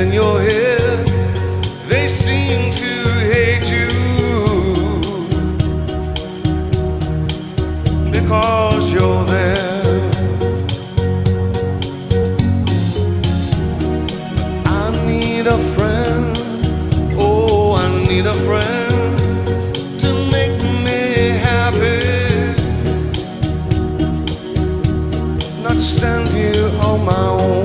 in your head. They seem to hate you because you're there. I need a friend, oh, I need a friend to make me happy, not stand here on my own.